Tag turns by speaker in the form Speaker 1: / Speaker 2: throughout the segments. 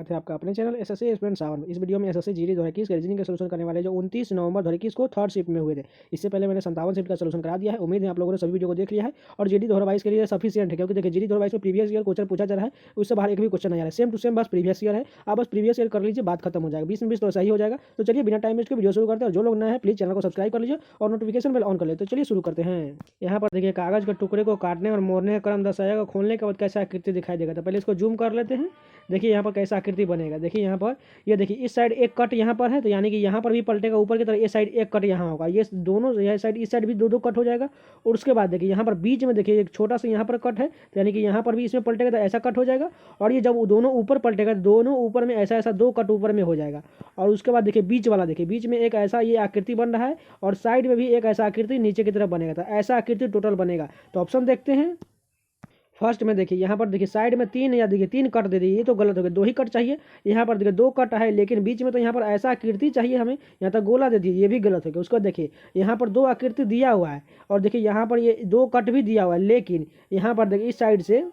Speaker 1: स्वागत है आपका अपने चैनल एसएससी एस्पिरेंट 7 में। इस वीडियो में एसएससी जीडी 2021 के रीजनिंग का सलूशन करने वाले जो 29 नवंबर 2021 को थर्ड शिफ्ट में हुए थे। इससे पहले मैंने 57 शिफ्ट का सलूशन करा दिया है। उम्मीद है आप लोगों ने सभी वीडियो को देख लिया है और जीडी 2022 के लिए सफिशिएंट है, क्योंकि देखिए जीडी 2022 में प्रीवियस ईयर क्वेश्चन पूछा जा रहा है, उससे बाहर एक भी क्वेश्चन नहीं आ रहा है। सेम टू सेम बस प्रीवियस ईयर है। आप बस प्रीवियस ईयर कर लीजिए, बात खत्म हो जाएगा। 20 में 20 तो सही हो जाएगा। तो चलिए बिना टाइम वेस्ट के वीडियो शुरू करते हैं। और जो लोग नए हैं प्लीज चैनल को सब्सक्राइब कर लीजिए और नोटिफिकेशन बेल ऑन कर लीजिए। तो चलिए शुरू करते हैं। यहाँ पर देखिए कागज के टुकड़े को काटने और मोड़ने का क्रम दर्शाएगा। खोलने के बाद कैसा आकृति दिखाई देगा। तो पहले इसको जूम कर लेते हैं। देखिए यहाँ पर कैसा आकृति बनेगा। देखिए यहाँ पर ये देखिए इस साइड एक कट यहाँ पर है, तो यानी कि यहाँ पर भी पलटेगा ऊपर की तरफ। ये साइड एक कट यहाँ होगा, ये दोनों यह साइड इस साइड भी दो कट हो जाएगा। और उसके बाद देखिए यहाँ पर बीच में देखिए एक छोटा सा यहाँ पर कट है, तो यानी कि यहाँ पर भी इसमें पलटेगा तो ऐसा कट हो जाएगा। और ये जब दोनों ऊपर पलटेगा तो दोनों ऊपर में ऐसा ऐसा दो कट ऊपर में हो जाएगा। और उसके बाद देखिए बीच वाला, देखिए बीच में एक ऐसा ये आकृति बन रहा है और साइड में भी एक ऐसा आकृति नीचे की तरफ बनेगा। तो ऐसा आकृति टोटल बनेगा। तो ऑप्शन देखते हैं। फर्स्ट में देखिए यहाँ पर देखिए साइड में तीन या देखिए तीन कट दे दिए, ये तो गलत हो गया। दो ही कट चाहिए। यहाँ पर देखिए दो कट है, लेकिन बीच में तो यहाँ पर ऐसा आकृति चाहिए हमें, यहाँ तक गोला दे दिए, ये भी गलत हो गया। उसको देखिए यहाँ पर दो आकृति दिया हुआ है और देखिए यहाँ पर ये दो कट भी दिया हुआ है, लेकिन यहाँ पर देखिए इस साइड से,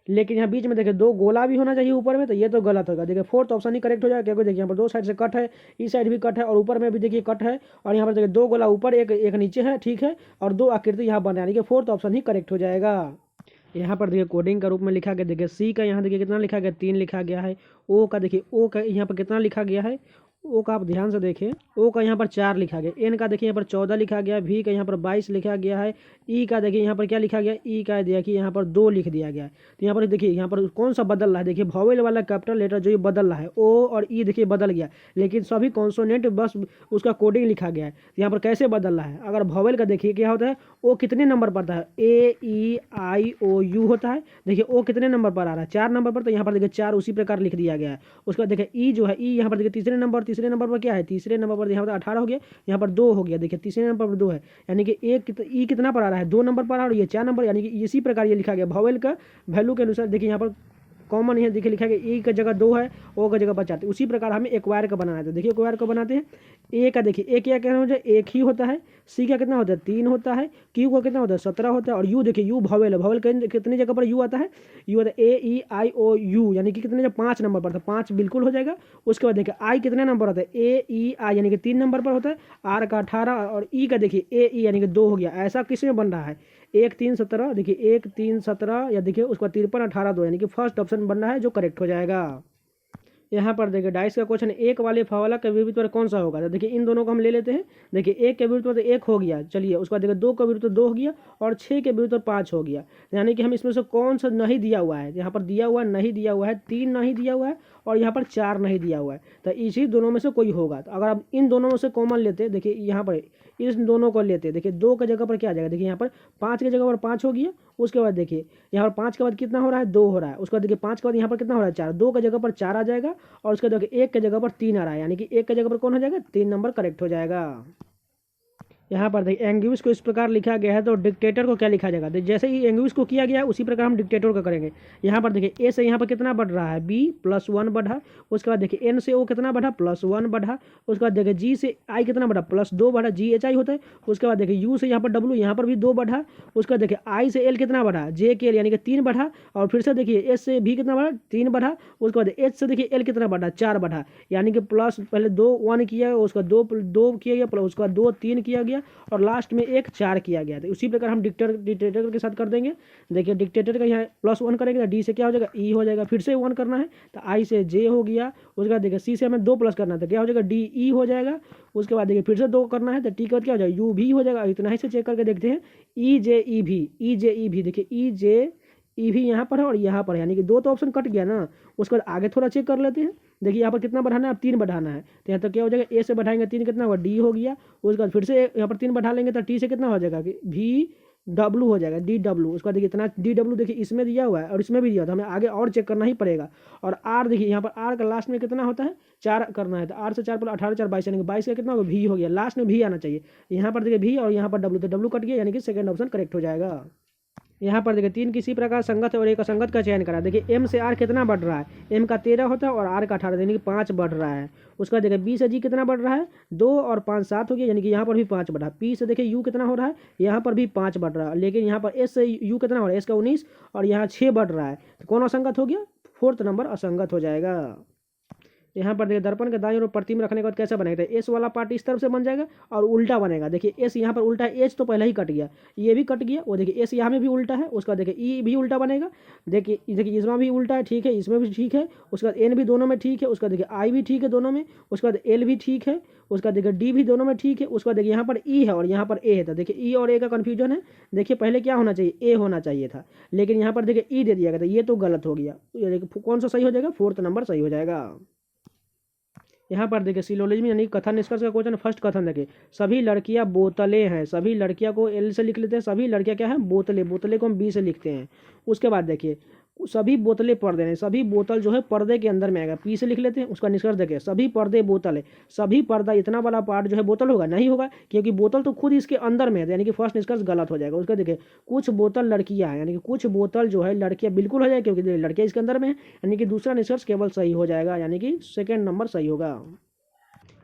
Speaker 1: लेकिन यहाँ बीच में देखिए दो गोला भी होना चाहिए ऊपर में, तो ये तो गलत होगा। देखिए फोर्थ ऑप्शन ही करेक्ट हो जाएगा, क्योंकि देखिए यहाँ पर दो साइड से कट है, इस साइड भी कट है और ऊपर में भी देखिए कट है। और यहाँ पर देखिए दो गोला ऊपर एक नीचे है, ठीक है, और दो आकृति यहाँ बन रहा है, यानी कि फोर्थ ऑप्शन ही करेक्ट हो जाएगा। यहाँ पर देखिए कोडिंग का रूप में लिखा गया। देखिए सी का यहाँ देखिए कितना लिखा गया, 3 लिखा गया है। ओ का देखिए ओ का यहाँ पर कितना लिखा गया है, ओ का आप ध्यान से देखिए, ओ का यहाँ पर 4 लिखा गया। एन का देखिए यहाँ पर 14 लिखा गया। वी का यहाँ पर 22 लिखा गया है। ई का देखिए यहाँ पर क्या लिखा गया, ई का देखिए यहाँ पर 2 लिख दिया गया है। तो यहाँ पर देखिए यहाँ पर कौन सा बदल रहा है, देखिए वॉवेल वाला कैपिटल लेटर जो ये बदल रहा है, ओ और ई देखिए बदल गया, लेकिन सभी कॉन्सोनेंट बस उसका कोडिंग लिखा गया है। तो यहाँ पर कैसे बदल रहा है, अगर वॉवेल का देखिए क्या होता है, ओ कितने नंबर पर आता है, ए ई आई ओ यू होता है। देखिए ओ कितने नंबर पर आ रहा है, 4 नंबर पर, तो यहाँ पर देखिए 4 उसी प्रकार लिख दिया गया है। उसके बाद देखिए ई जो है, ई यहाँ पर देखिए तीसरे नंबर पर क्या है, तीसरे नंबर पर यहाँ पर 18 हो गया, यहाँ पर 2 हो गया। देखिए तीसरे नंबर पर 2 है, यानी कि ई कितना पर आ रहा है, 2 नंबर पर आ रहा है, और ये 4 नंबर, यानी कि इसी प्रकार ये लिखा गया वॉवेल का वैल्यू के अनुसार। देखिए यहाँ पर कॉमन है, देखिए लिखा गया ई का जगह 2 है, ओ का जगह 5 है। उसी प्रकार हमें एक्वायर का बनाना है। तो देखिए एक्वायर को बनाते हैं। ए का देखिए ए क्या कहना होता है, एक ही होता है। सी का कितना होता है, 3 होता है। क्यू का कितना होता है, 17 होता है। और यू देखिए यू वॉवेल है, वॉवेल कितनी जगह पर यू आता है, यू आता है ए ई आई ओ यू, यानी कि कितने 5 नंबर पर, तो 5 बिल्कुल हो जाएगा। उसके बाद देखिए आई कितने नंबर होता है, ए ई आई, यानी कि 3 नंबर पर होता है। आर का 18 और ई का देखिए ए ई, यानी कि 2 हो गया। ऐसा किस में बन रहा है, 1 3 17, देखिए 1 3 17, या देखिए उसका 53 18 2, यानी कि फर्स्ट ऑप्शन बन रहा है जो करेक्ट हो जाएगा। यहाँ पर देखिए डाइस का क्वेश्चन, एक वाले फावला का विपरीत पर कौन सा होगा। तो देखिए इन दोनों को हम ले लेते हैं। देखिए एक के विपरीत पर तो 1 हो गया, चलिए। उसके बाद देखिए 2 के विपरीत पर 2 हो गया और 6 के विपरीत पर 5 हो गया। यानी कि हम इसमें से कौन सा नहीं दिया हुआ है, यहाँ पर दिया हुआ नहीं दिया हुआ है, 3 नहीं दिया हुआ है और यहाँ पर 4 नहीं दिया हुआ है। तो इसी दोनों में से कोई होगा। तो अगर आप इन दोनों में से कॉमन लेते, देखिए यहाँ पर इस दोनों को लेते, देखिए 2 की जगह पर क्या आ जाएगा, देखिए यहाँ पर 5 की जगह पर 5 हो गया। उसके बाद देखिए यहाँ पर 5 के बाद कितना हो रहा है, 2 हो रहा है। उसके बाद देखिए 5 के बाद यहाँ पर कितना हो रहा है, 4, 2 की जगह पर 4 आ जाएगा। और उसके बाद देखिए 1 की जगह पर 3 आ रहा है, यानी कि 1 की जगह पर कौन हो जाएगा, 3 नंबर करेक्ट हो जाएगा। यहाँ पर देखिए एंग्यूज को इस प्रकार लिखा गया है, तो डिक्टेटर को क्या लिखा जाएगा। जैसे ही एंग्यूज को किया गया है उसी प्रकार हम डिक्टेटर को करेंगे। यहाँ पर देखिए ए से यहाँ पर कितना बढ़ रहा है, बी +1 बढ़ा। उसके बाद देखिए एन से ओ कितना बढ़ा, +1 बढ़ा। उसके बाद देखिए जी से आई कितना बढ़ा, +2 बढ़ा, जी एच आई होता है। उसके बाद देखिए यू से यहाँ पर डब्ल्यू, यहाँ पर भी 2 बढ़ा। उसके बाद देखिए आई से एल कितना बढ़ा, जे के एल, यानी कि 3 बढ़ा। और फिर से देखिए एस से भी कितना बढ़ा, 3 बढ़ा। उसके बाद एच से देखिए एल कितना बढ़ा, 4 बढ़ा, यानी कि प्लस पहले 2 1 किया, उसका 2 किया गया, प्लस उसका 2 3 किया गया और लास्ट में 1 4 किया गया। तो उसी प्रकार हम डिक्टेटर के साथ कर देंगे। देखिए डिक्टेटर का यहाँ +1 करेंगे तो डी से क्या हो जाएगा, ई हो जाएगा। फिर से 1 करना है तो आई से जे हो गया। उसके बाद देखिए सी से हमें 2 प्लस करना है तो क्या हो जाएगा, डी ई हो जाएगा। उसके बाद देखिए फिर से 2 करना है तो टी के बाद क्या हो जाएगा, यू भी हो जाएगा। इतना ही से चेक करके देखते हैं। ई जे ई भी देखिए ई जे ई भी यहाँ पर है और यहाँ पर है, यानी कि 2 तो ऑप्शन कट गया ना। उसके बाद आगे थोड़ा चेक कर लेते हैं। देखिए यहाँ पर कितना बढ़ाना है, अब 3 बढ़ाना है। तो यहाँ तो क्या हो जाएगा, ए से बढ़ाएंगे 3 कितना होगा, डी हो गया। उसके बाद फिर से यहाँ पर 3 बढ़ा लेंगे तो टी से कितना हो जाएगा कि वी डब्लू हो जाएगा, डी डब्लू। उसके बाद देखिए इतना डी डब्लू देखिए इसमें दिया हुआ है और इसमें भी दिया था, हमें आगे और चेक करना ही पड़ेगा। और आर देखिए यहाँ पर आर का लास्ट में कितना होता है, 4 करना है। तो आर से 4 पर 18 4 22, यानी कि 22 का कितना होगा, भी हो गया। लास्ट में भी आना चाहिए। यहाँ पर देखिए भी और यहाँ पर डब्लू, तो डब्लू कट गया, यानी कि सेकंड ऑप्शन करेक्ट हो जाएगा। यहाँ पर देखिए 3 किसी प्रकार संगत और एक असंगत का चयन करा। देखिए एम से आर कितना बढ़ रहा है, एम का 13 होता है और आर का 18, यानी कि 5 बढ़ रहा है। उसका देखिए बी से जी कितना बढ़ रहा है, 2 और 5 7 हो गया, यानी कि यहाँ पर भी 5 बढ़ा। पी से देखिए यू कितना हो रहा है, यहाँ पर भी 5 बढ़ रहा है। लेकिन यहाँ पर एस से यू कितना हो रहा है, एस का 19 और यहाँ 6 बढ़ रहा है। तो कौन असंगत हो गया, फोर्थ नंबर असंगत हो जाएगा। यहाँ पर देखिए दर्पण के दाईं ओर प्रतिबिंब रखने के बाद कैसा बनेगा, एस वाला पार्ट इस तरफ से बन जाएगा और उल्टा बनेगा। देखिए एस यहाँ पर उल्टा है, एच तो पहले ही कट गया, ये भी कट गया। वो देखिए एस यहाँ में भी उल्टा है, उसका देखिए ई भी उल्टा बनेगा। देखिए इसमें भी उल्टा है, ठीक है, इसमें भी ठीक है। उसके बाद एन भी दोनों में ठीक है। उसका देखिए आई भी ठीक है दोनों में। उसके बाद एल भी ठीक है। उसका देखिए डी भी दोनों में ठीक है। उसके बाद देखिए यहाँ पर ई है और यहाँ पर ए है, तो देखिए ई और ए का कन्फ्यूजन है। देखिए पहले क्या होना चाहिए, ए होना चाहिए था, लेकिन यहाँ पर देखिए ई दे दिया गया था, ये तो गलत हो गया। ये देखिए कौन सा सही हो जाएगा, फोर्थ नंबर सही हो जाएगा। यहाँ पर देखिए सिलोजिज्म यानी कथन निष्कर्ष का क्वेश्चन। फर्स्ट कथन देखिए, सभी लड़कियाँ बोतलें हैं। सभी लड़कियाँ को एल से लिख लेते हैं, सभी लड़कियाँ क्या है, बोतलें। बोतलें को हम बी से लिखते हैं। उसके बाद देखिए सभी बोतलें पर्दे हैं। सभी बोतल जो है पर्दे के अंदर में आएगा, पी से लिख लेते हैं। उसका निष्कर्ष देखिए, सभी पर्दे बोतल है। सभी पर्दा इतना वाला पार्ट जो है बोतल होगा, नहीं होगा, क्योंकि बोतल तो खुद इसके अंदर में है, यानी कि फर्स्ट निष्कर्ष गलत हो जाएगा। उसका देखिए कुछ बोतल लड़कियाँ हैं, यानी कि कुछ बोतल जो है लड़कियाँ बिल्कुल हो जाएगी, क्योंकि लड़कियाँ इसके अंदर में है, यानी कि दूसरा निष्कर्ष केवल सही हो जाएगा, यानी कि सेकेंड नंबर सही होगा।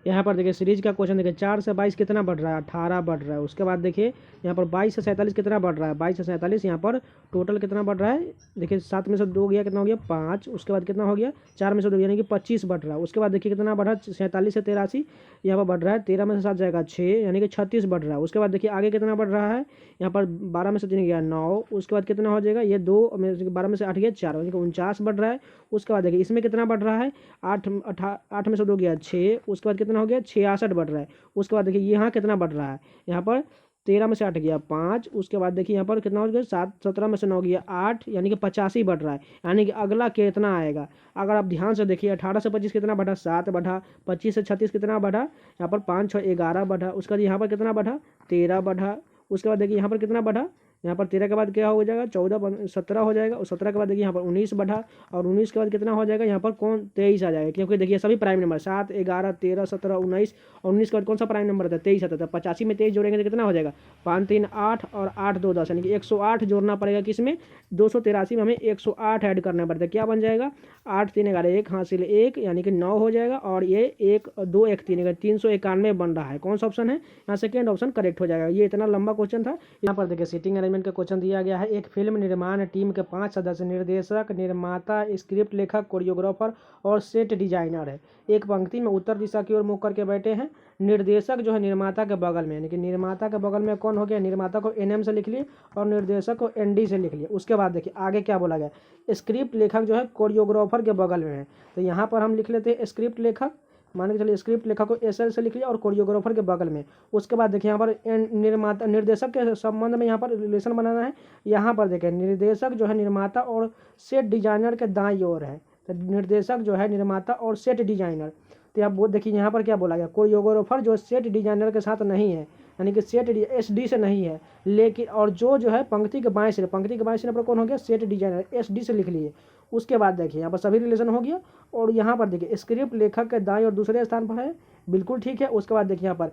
Speaker 1: यहाँ पर देखिए सीरीज का क्वेश्चन देखिए, 4 से 22 कितना बढ़ रहा है, 18 बढ़ रहा है। उसके बाद देखिए यहाँ पर 22 से 47 कितना बढ़ रहा है, 22 से 47 यहाँ पर टोटल कितना बढ़ रहा है। देखिए 7 में से 2 गया, कितना हो गया 5। उसके बाद कितना हो गया 4 में से 2 यानी कि 25 बढ़ रहा है। उसके बाद देखिए कितना बढ़ा, 47 से 83 यहाँ पर बढ़ रहा है। 13 में से 7 जाएगा 6, यानी कि 36 बढ़ रहा है। उसके बाद देखिए आगे कितना बढ़ रहा है, यहाँ पर 12 में से 3 गया 9। उसके बाद कितना हो जाएगा, ये 2 में 12 में से 8 गया 4, यानी कि 49 बढ़ रहा है। उसके बाद देखिए इसमें कितना बढ़ रहा है, 8 में से 2 गया 6। उसके बाद कितना हो गया 66 बढ़ रहा है। उसके बाद देखिए यहाँ कितना बढ़ रहा है, यहाँ पर 13 में से 8 गया 5। उसके बाद देखिए यहाँ पर कितना हो गया 7, 17 में से 9 गया 8, यानी कि 85 बढ़ रहा है। यानी कि अगला कितना आएगा, अगर आप ध्यान से देखिए 18 से 25 कितना बढ़ा, 7 बढ़ा। 25 से 36 कितना बढ़ा, यहाँ पर 5 6 11 बढ़ा। उसके बाद यहाँ पर कितना बढ़ा, 13 बढ़ा। उसके बाद देखिए यहाँ पर कितना बढ़ा, यहाँ पर 13 के बाद क्या हो जाएगा 14 17 हो जाएगा। और 17 के बाद देखिए यहाँ पर 19 बढ़ा। और 19 के बाद कितना हो जाएगा, यहाँ पर कौन 23 आ जाएगा, क्योंकि देखिए सभी प्राइम नंबर 7 11 13 17 19 और 19 के बाद कौन सा प्राइम नंबर था 23 आता था। 85 में 23 जोड़ेंगे तो कितना हो जाएगा 5 3 8 और 8 2 10, यानी कि 108 जोड़ना पड़ेगा किसमें, 283 में हमें 108 ऐड करना पड़ता है। क्या बन जाएगा 8 3 11 1 हासिल 1, यानी कि 9 हो जाएगा। और ये 1 2 1 3 391 बन रहा है। कौन सा ऑप्शन है यहाँ, सेकेंड ऑप्शन करेक्ट हो जाएगा। ये इतना लंबा क्वेश्चन था। यहाँ पर देखिए सीटिंग अरेंजमेंट का क्वेश्चन दिया गया है। एक फिल्म निर्माण टीम के 5 सदस्य निर्देशक, निर्माता, स्क्रिप्ट लेखक, कोरियोग्राफर और सेट डिजाइनर है। एक पंक्ति में उत्तर दिशा की ओर मुख करके बैठे हैं। निर्देशक जो है निर्माता के बगल में, यानी कि निर्माता के बगल में कौन हो गया, निर्माता को एनएम से लिख लिए और निर्देशक को एनडी से लिख लिए। उसके बाद देखिए आगे क्या बोला गया, स्क्रिप्ट लेखक जो है कोरियोग्राफर के बगल में है। तो यहाँ पर हम लिख लेते हैं स्क्रिप्ट लेखक, मान के चलिए स्क्रिप्ट लेखक को एसएल से लिख लिया और कोरियोग्राफर के बगल में। उसके बाद देखिए यहाँ पर निर्माता निर्देशक के संबंध में यहाँ पर रिलेशन बनाना है। यहाँ पर देखिए निर्देशक जो है निर्माता और सेट डिजाइनर के दाईं ओर है। तो निर्देशक जो है निर्माता और सेट डिजाइनर, तो आप वो देखिए यहाँ पर क्या बोला गया, कोरियोग्राफर जो सेट डिजाइनर के साथ नहीं है, यानी कि सेट एसडी से नहीं है। लेकिन और जो है पंक्ति के बाएं सिरे पर कौन हो गया, सेट डिजाइनर, एसडी से लिख लिए। उसके बाद देखिए यहाँ पर सभी रिलेशन हो गया। और यहाँ पर देखिए स्क्रिप्ट लेखक के दाईं और दूसरे स्थान पर है, बिल्कुल ठीक है। उसके बाद देखिए यहाँ पर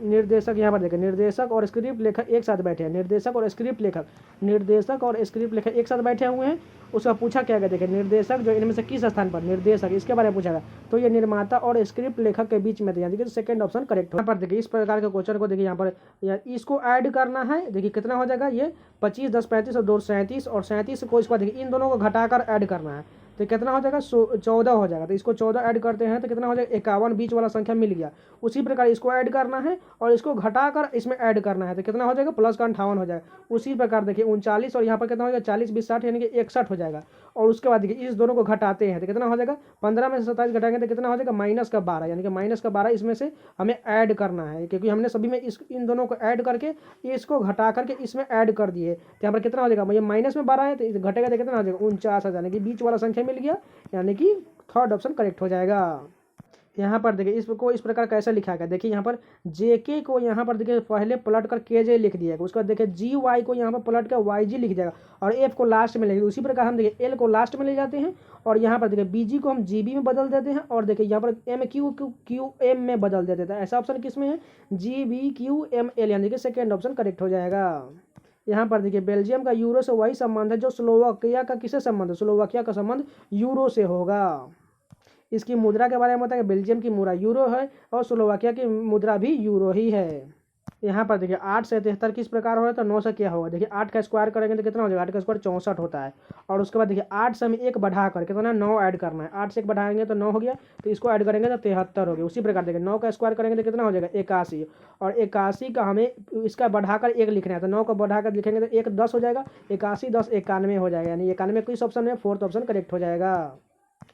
Speaker 1: निर्देशक यहाँ पर देखिए निर्देशक और स्क्रिप्ट लेखक एक साथ बैठे हैं। निर्देशक और स्क्रिप्ट लेखक एक साथ बैठे हुए हैं। उसका पूछा क्या गया, देखिए निर्देशक जो इनमें से किस स्थान पर, निर्देशक इसके बारे में पूछा गया। तो ये निर्माता और स्क्रिप्ट लेखक के बीच में, यानी कि सेकंड ऑप्शन करेक्ट हो। यहाँ पर देखिए इस प्रकार के क्वेश्चन को देखिए यहाँ पर इसको ऐड करना है। देखिए कितना हो जाएगा, ये 25 10 35 और 2 37 और 37 को इसको देखिए इन दोनों को घटाकर ऐड करना है। तो कितना हो जाएगा 14 हो जाएगा। तो इसको 14 ऐड करते हैं तो कितना हो जाएगा 51, बीच वाला संख्या मिल गया। उसी प्रकार इसको ऐड करना है और इसको घटाकर इसमें ऐड करना है, तो कितना हो जाएगा प्लस का 58 हो जाएगा। उसी प्रकार देखिए 39 और यहाँ पर कितना हो जाएगा 40 20 60, यानी कि 61 हो जाएगा। और उसके बाद देखिए इस दोनों को घटाते हैं तो कितना हो जाएगा 15 में से 27 घटाएंगे तो कितना हो जाएगा -12, यानी कि -12 इसमें से हमें ऐड करना है, क्योंकि हमने सभी में इन दोनों को ऐड करके इसको घटा करके इसमें ऐड कर दिए। तो यहाँ पर कितना हो जाएगा, ये माइनस में 12 है तो घटेगा तो कितना हो जाएगा 49, यानी कि बीच वाला संख्या मिल गया, यानी कि थर्ड ऑप्शन करेक्ट हो जाएगा। यहाँ पर देखिए इसको इस प्रकार कैसे लिखा गया, देखिए यहाँ पर जेके को यहाँ पर देखिए पहले पलट कर केजे लिख दिया गया। उसके बाद देखिए जी वाई को यहाँ पर पलट कर वाई जी लिख जाएगा और एफ को लास्ट में लेंगे। उसी प्रकार हम देखिए एल को लास्ट में ले जाते हैं और यहाँ पर देखिए बीजी को हम जीबी में बदल देते हैं और देखिए यहाँ पर एम क्यू एम में बदल देते हैं। ऐसा ऑप्शन किसमें है, G B Q M L, यानी कि सेकेंड ऑप्शन करेक्ट हो जाएगा। यहाँ पर देखिए बेल्जियम का यूरो से वही संबंध है जो स्लोवाकिया का किससे संबंध है, स्लोवाकिया का संबंध यूरो से होगा। इसकी मुद्रा के बारे में बताएं, बेल्जियम की मुद्रा यूरो है और स्लोवाकिया की मुद्रा भी यूरो ही है। यहाँ पर देखिए 8 से 73 किस प्रकार हो रहा है, तो 9 से क्या होगा, देखिए 8 का स्क्वायर करेंगे तो कितना हो जाएगा, 8 का स्क्वायर 64 होता है। और उसके बाद देखिए 8 से हमें एक बढ़ाकर कितना 9 ऐड करना है, 8 से एक बढ़ाएंगे तो 9 हो गया, तो इसको ऐड करेंगे तो 73 हो गया। उसी प्रकार देखिए 9 का स्क्वायर करेंगे तो कितना हो जाएगा 81, और 81 का हमें इसका बढ़ाकर एक लिखना है, तो 9 का बढ़ाकर लिखेंगे तो 1 10 हो जाएगा, 81 10 91 हो जाएगा, यानी 91 किस ऑप्शन में, फोर्थ ऑप्शन करेक्ट हो जाएगा।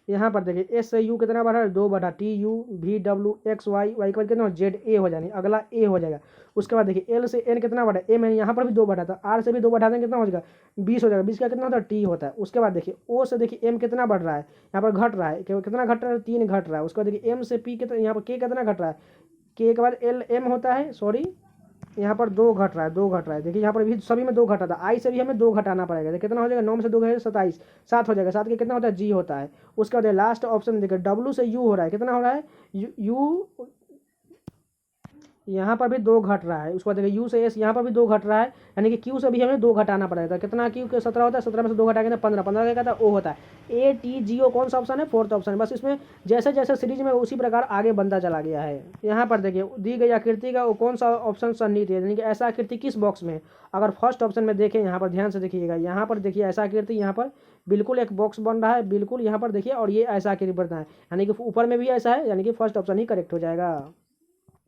Speaker 1: यहाँ पर देखिए एस से यू कितना बढ़ा है, 2 बढ़ा, T U V W X Y, Y के बाद कितना जेड ए हो जाएगा, अगला ए हो जाएगा। उसके बाद देखिए एल से एन कितना बढ़ा, ए में यहाँ पर भी 2 बढ़ा था, आर से भी 2 बढ़ा देंगे कितना हो जाएगा 20 हो जाएगा, 20 का कितना होता है टी होता है। उसके बाद देखिए ओ से देखिए एम कितना बढ़ रहा है, यहाँ पर घट रहा है, कितना घट रहा है 3 घट रहा है। उसके बाद देखिए एम से पी कितना, यहाँ पर के कितना घट रहा है, के के बाद एल एम होता है, सॉरी यहाँ पर 2 घट रहा है, 2 घट रहा है, देखिए यहाँ पर भी सभी में 2 घटा था, आई से भी हमें 2 घटाना पड़ेगा, देखिए कितना हो जाएगा 9 में से 2 घटे 27, 7 हो जाएगा, 7 के कितना होता है जी होता है। उसके बाद लास्ट ऑप्शन देखिए डब्लू से यू हो रहा है, कितना हो रहा है यू यहाँ पर भी 2 घट रहा है। उसके बाद देखिए यू से एस यहाँ पर भी 2 घट रहा है, यानी कि क्यू से भी हमें 2 घटाना पड़ेगा, कितना क्यू के 17 होता है, 17 में से 2 घटाएंगे तो 15, 15 का ओ होता है। ए टी जी ओ कौन सा ऑप्शन है, फोर्थ ऑप्शन है। बस इसमें जैसे जैसे सीरीज में उसी प्रकार आगे बनता चला गया है। यहाँ पर देखिए दी गई आकृति का वो कौन सा ऑप्शन सन्निहित है, यानी कि ऐसा आकृति किस बॉक्स में है। अगर फर्स्ट ऑप्शन में देखें, यहाँ पर ध्यान से देखिएगा, यहाँ पर देखिए ऐसा आकृति, यहाँ पर बिल्कुल एक बॉक्स बन रहा है, बिल्कुल यहाँ पर देखिए, और ये ऐसा आकृति बनता है, यानी कि ऊपर में भी ऐसा है, यानी कि फर्स्ट ऑप्शन ही करेक्ट हो जाएगा।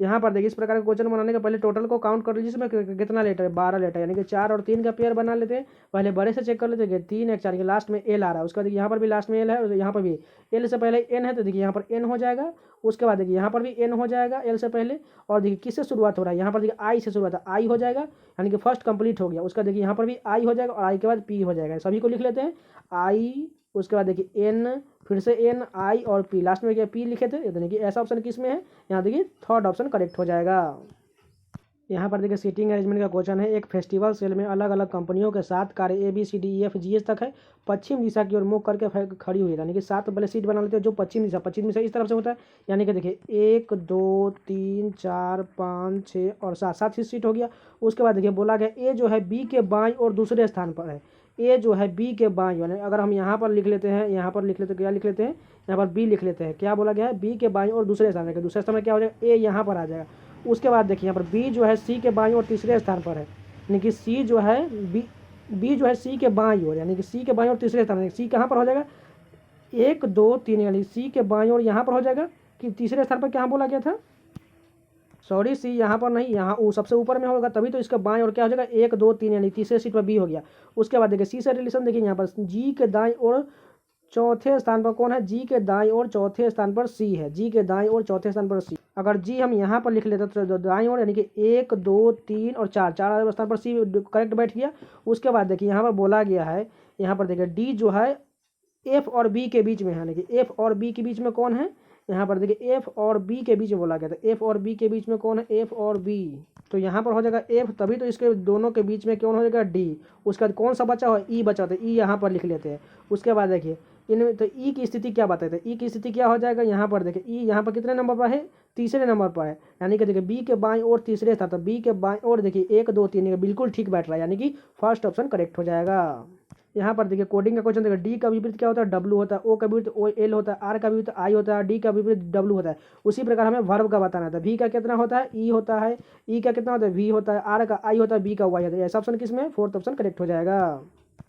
Speaker 1: यहाँ पर देखिए इस प्रकार का क्वेश्चन बनाने के पहले टोटल को काउंट कर लीजिए, इसमें कितना लेटर है, 12 लेटर, यानी कि 4 और 3 का पेयर बना लेते हैं। पहले बड़े से चेक कर लेते हैं, 3 1 4 के लास्ट में एल आ रहा है। उसका देखिए यहाँ पर भी लास्ट में एल है, और यहाँ पर भी एल से पहले एन है, तो देखिए यहाँ पर एन हो जाएगा। उसके बाद देखिए यहाँ पर भी एन हो जाएगा एल से पहले, और देखिए किससे शुरुआत हो रहा है, यहाँ पर देखिए आई से शुरुआत है, आई हो जाएगा, यानी कि फर्स्ट कंप्लीट हो गया। उसका देखिए यहाँ पर भी आई हो जाएगा, और आई के बाद पी हो जाएगा, सभी को लिख लेते हैं आई। उसके बाद देखिए एन, फिर से एन आई और पी, लास्ट में क्या पी लिखे थे, यानी कि ऐसा ऑप्शन किस में है, यहाँ देखिए थर्ड ऑप्शन करेक्ट हो जाएगा। यहाँ पर देखिए सीटिंग अरेंजमेंट का क्वेश्चन है। एक फेस्टिवल सेल में अलग अलग कंपनियों के 7 कारें A B C D E F G H तक है, पश्चिम दिशा की ओर मुख करके खड़ी हुई है, यानी कि 7 पहले सीट बना लेते हैं जो पश्चिम दिशा इस तरफ से होता है, यानी कि देखिए 1 2 3 4 5 6 और 7, 7 ही सीट हो गया। उसके बाद देखिए बोला गया ए जो है बी के बाईं और दूसरे स्थान पर है, ए जो है बी के बाईं, यानी अगर हम यहाँ पर लिख लेते हैं, यहाँ पर लिख लेते हैं, क्या लिख लेते हैं, यहाँ पर बी लिख लेते हैं, क्या बोला गया है बी के बाईं और दूसरे स्थान पर, दूसरे स्थान में क्या हो जाएगा ए यहाँ पर आ जाएगा। उसके बाद देखिए यहाँ पर बी जो है सी के बाईं और तीसरे स्थान पर है, यानी कि सी जो है बी जो है सी के बाईं ओर, यानी कि सी के बाईं और तीसरे स्थान पर, सी कहाँ पर हो जाएगा 1 2 3, यानी सी के बाईं ओर यहाँ पर हो जाएगा, कि तीसरे स्थान पर क्या बोला गया था, सॉरी सी यहाँ पर नहीं, यहाँ वो सबसे ऊपर में होगा, तभी तो इसका बाएं और क्या हो जाएगा 1 2 3, यानी तीसरे सीट पर बी हो गया। उसके बाद देखिए सी से रिलेशन देखिए, यहाँ पर जी के दाएं और चौथे स्थान पर कौन है, जी के दाएं और चौथे स्थान पर सी है, जी के दाएं और चौथे स्थान पर सी। अगर जी हम यहाँ पर लिख लेते तो दाएं और, यानी कि 1 2 3 और 4, 4 स्थान पर सी करेक्ट बैठ गया। उसके बाद देखिए यहाँ पर बोला गया है, यहाँ पर देखिए डी जो है एफ और बी के बीच में है, यानी कि एफ और बी के बीच में कौन है, यहाँ पर देखिए एफ और बी के बीच में बोला गया था, एफ और बी के बीच में कौन है, एफ और बी, तो यहाँ पर हो जाएगा एफ, तभी तो इसके दोनों के बीच में कौन हो जाएगा डी। उसके बाद कौन सा बचा हुआ ई बचा, तो ई यहाँ पर लिख लेते हैं। उसके बाद देखिए इनमें तो ई की स्थिति क्या बताते हैं, ई की स्थिति क्या हो जाएगा, यहाँ पर देखिए ई यहाँ पर कितने नंबर पर है, तीसरे नंबर पर है, यानी कि देखिए बी के बाएं और तीसरे था, तो बी के बाएं और देखिए 1 2 3 बिल्कुल ठीक बैठ रहा है, यानी कि फर्स्ट ऑप्शन करेक्ट हो जाएगा। यहाँ पर देखिए कोडिंग का क्वेश्चन देखिए, डी का विपरीत क्या होता है डब्ल्यू होता है, ओ का विपरीत ओ एल होता है, आर का विपरीत आई होता है, डी का विपरीत डब्ल्यू होता है। उसी प्रकार हमें वर्ब का बताना था, वी का कितना होता है ई होता है, ई का कितना होता है वी होता है, आर का आई होता है, बी का वाई होता है। ऐसा ऑप्शन किसमें, फोर्थ ऑप्शन करेक्ट हो जाएगा।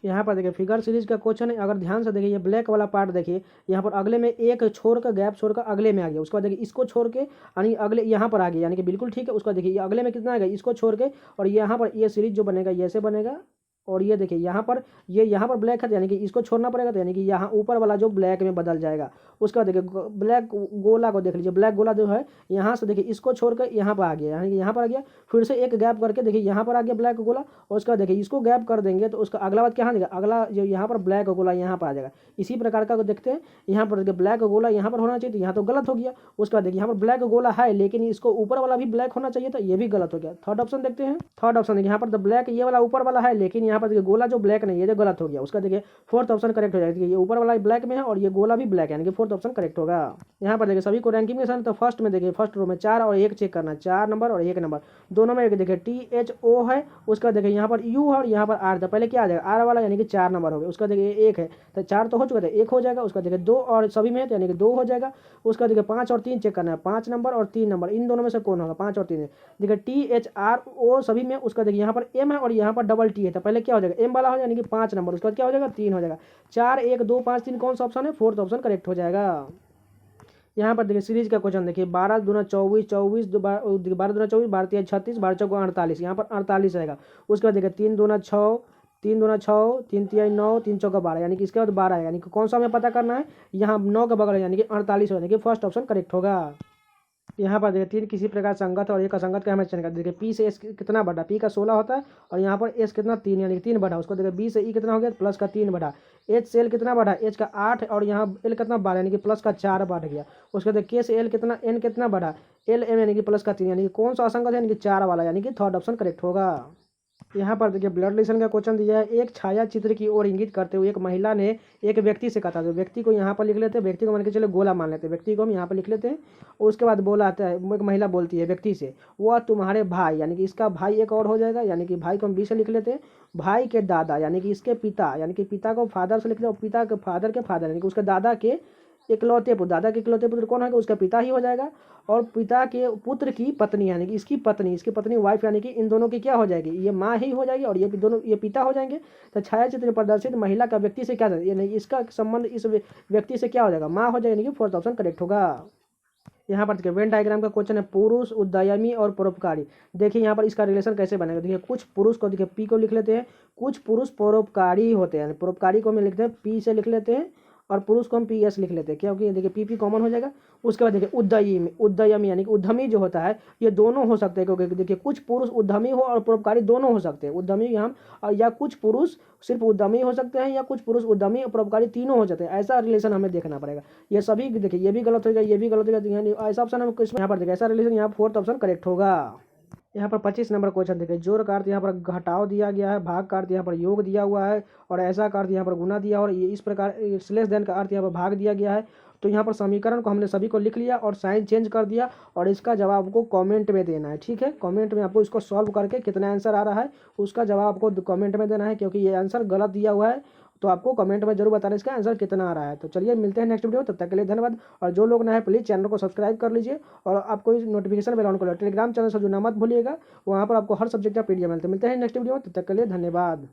Speaker 1: यहाँ पर देखिए फिगर सीरीज का क्वेश्चन है, अगर ध्यान से देखिए ये ब्लैक वाला पार्ट देखिए, यहाँ पर अगले में एक छोड़कर गैप छोड़कर अगले में आ गया। उसके बाद देखिए इसको छोड़ के यानी अगले यहाँ पर आ गया, यानी कि बिल्कुल ठीक है। उसका देखिए ये अगले में कितना आएगा, इसको छोड़ के, और यहाँ पर ये सीरीज जो बनेगा ये ऐसे बनेगा, और ये देखिए यहाँ पर ये यहाँ पर ब्लैक है, यानी कि इसको छोड़ना पड़ेगा, तो यानी कि यहाँ ऊपर वाला जो ब्लैक में बदल जाएगा। उसके बाद देखिए ब्लैक गोला को देख लीजिए, ब्लैक गोला जो है यहाँ से देखिए इसको छोड़कर यहाँ पर आ गया, यानी कि यहाँ पर आ गया, फिर से एक गैप करके देखिए यहाँ पर आ गया ब्लैक गोला, और उसका देखिए इसको गैप कर देंगे तो उसका अगला बात क्या आ जाएगा, अगला जो यहाँ पर ब्लैक गोला यहाँ पर आ जाएगा। इसी प्रकार का देखते हैं, यहाँ पर देखिए ब्लैक गोला यहाँ पर होना चाहिए, तो यहाँ तो गलत हो गया। उसके बाद देखिए यहाँ पर ब्लैक गोला है, लेकिन इसको ऊपर वाला भी ब्लैक होना चाहिए, तो ये भी गलत हो गया। थर्ड ऑप्शन देखते हैं, थर्ड ऑप्शन देखिए यहाँ पर द ब्लैक ये वाला ऊपर वाला है, लेकिन यहाँ पर देखिए गोला जो ब्लैक नहीं है, ये गलत हो गया। उसका देखिए फोर्थ ऑप्शन करेक्ट हो जाएगा, ये ऊपर वाला ब्लैक में है और ये गोला भी ब्लैक है, यानी कि फोर्थ ऑप्शन करेक्ट होगा। यहाँ पर देखिए सभी को रैंकिंग में सर, तो फर्स्ट में देखिए फर्स्ट रो में 4 और 1 चेक करना, 4 नंबर और 1 नंबर दोनों में देखिए THO है, उसका देखिए यहाँ पर U है और यहाँ पर R था। पहले क्या आ जाएगा, R वाला यानी कि 4 नंबर हो गया, उसका देखिए 1 है तो 4 तो हो चुका था, 1 हो जाएगा। उसका देखिए 2 और सभी में है तो यानी कि 2 हो जाएगा। उसका देखिए 5 और 3 चेक करना है, 5 नंबर और 3 नंबर इन दोनों में से कौन होगा, 5 और 3 है। देखिए THRO सभी में, उसका देखिए यहाँ पर M है और यहाँ पर डबल T है, तो पहले क्या हो जाएगा, M वाला हो जाएगा यानी कि 5 नंबर, उसका क्या हो जाएगा 3 हो जाएगा। 4 1 2 5 3 कौन सा ऑप्शन है, फोर्थ ऑप्शन करेक्ट हो जाएगा। यहाँ पर देखिए सीरीज का क्वेश्चन देखिए 12 दूना 24 24 12 दूना 24 12 3 36 12 चौको 48, यहाँ पर 48 रहेगा। उसके बाद देखिए 3 दूना 6 3 दूना 6 3 3 9 3 चौका 12 यानी कि इसके बाद 12 है, यानी कि कौन सा हमें पता करना है, यहाँ 9 का बगल है यानी कि 48 हो, यानी कि फर्स्ट ऑप्शन करेक्ट होगा। यहाँ पर देखिए 3 किसी प्रकार संगत और एक असंगत का हमें चयन कर, देखिए P से S कितना बढ़ा, P का 16 होता है और यहाँ पर S कितना 3 यानी कि 3 बढ़ा। उसको देखिए B से E कितना हो गया, प्लस का 3 बढ़ा। H से L कितना बढ़ा, H का 8 और यहाँ L कितना 12 यानी कि प्लस का 4 बढ़ गया। उसके देखिए K से L कितना, N कितना बढ़ा, L M यानी कि प्लस का 3 यानी कि कौन सा असंगत है, यानी कि 4 वाला, यानी कि थर्ड ऑप्शन करेक्ट होगा। यहाँ पर देखिए ब्लड रिलेशन का क्वेश्चन दिया है, एक छाया चित्र की ओर इंगित करते हुए एक महिला ने एक व्यक्ति से कहा था, व्यक्ति को यहाँ पर लिख लेते हैं, व्यक्ति को मान के चलो गोला मान लेते हैं, व्यक्ति को हम यहाँ पर लिख लेते हैं। और उसके बाद बोला आता है, एक महिला बोलती है व्यक्ति से, वह तुम्हारे भाई, यानी कि इसका भाई एक और हो जाएगा, यानी कि भाई को हम बी से लिख लेते हैं। भाई के दादा यानी कि इसके पिता, यानी कि पिता को फादर से लिख लो, पिता के फादर यानी कि उसके दादा के इकलौते पुत्र, दादा के इकलौते पुत्र कौन होगा, उसका पिता ही हो जाएगा। और पिता के पुत्र की पत्नी यानी कि इसकी पत्नी वाइफ, यानी कि इन दोनों की क्या हो जाएगी, ये माँ ही हो जाएगी और ये दोनों ये पिता हो जाएंगे। तो छायाचित्र में प्रदर्शित महिला का व्यक्ति से क्या, यानी इसका संबंध इस व्यक्ति से क्या हो जाएगा, माँ हो जाएगी, यानी कि फोर्थ ऑप्शन करेक्ट होगा। यहाँ पर देखिए वेन डायग्राम का क्वेश्चन है, पुरुष उद्यमी और परोपकारी। देखिए यहाँ पर इसका रिलेशन कैसे बनेगा, देखिए कुछ पुरुष को देखिए पी को लिख लेते हैं, कुछ पुरुष परोपकारी होते हैं, परोपकारी को हम लिखते हैं पी से लिख लेते हैं और पुरुष को हम पी एस लिख लेते हैं, क्योंकि देखिए पी कॉमन हो जाएगा। उसके बाद देखिए उद्यमी यानी कि उद्यमी जो होता है ये दोनों हो सकते हैं, क्योंकि देखिए कुछ पुरुष उद्यमी हो और परोपकारी दोनों हो सकते हैं, उद्यमी यहाँ या कुछ पुरुष सिर्फ उद्यमी हो सकते हैं या कुछ पुरुष उद्यमी और परोपकारी तीनों हो जाते हैं, ऐसा रिलेशन हमें देखना पड़ेगा। ये सभी देखिए ये भी गलत होगा, ये भी गलत होगा, यानी ऐसा ऑप्शन हम यहाँ पर देखिए ऐसा रिलेशन, यहाँ फोर्थ ऑप्शन करेक्ट होगा। यहाँ पर 25 नंबर क्वेश्चन देखिए, जोड़ का अर्थ यहाँ पर घटाव दिया गया है, भाग का अर्थ यहाँ पर योग दिया हुआ है और ऐसा का अर्थ यहाँ पर गुना दिया, और ये इस प्रकार स्लेस देन का अर्थ यहाँ पर भाग दिया गया है। तो यहाँ पर समीकरण को हमने सभी को लिख लिया और साइन चेंज कर दिया, और इसका जवाब आपको कमेंट में देना है, ठीक है। कमेंट में आपको इसको सॉल्व करके कितना आंसर आ रहा है उसका जवाब आपको कमेंट में देना है, क्योंकि ये आंसर गलत दिया हुआ है, तो आपको कमेंट में जरूर बताना इसका आंसर कितना आ रहा है। तो चलिए मिलते हैं नेक्स्ट वीडियो, तब तक के लिए धन्यवाद। और जो लोग नए हैं प्लीज़ चैनल को सब्सक्राइब कर लीजिए और आपको इस नोटिफिकेशन बेल ऑन कर लो, टेलीग्राम चैनल से जुड़ना मत भूलिएगा, वहाँ पर आपको हर सब्जेक्ट का PDF मिलते हैं। मिलते हैं नेक्स्ट वीडियो, तब तक के लिए धन्यवाद।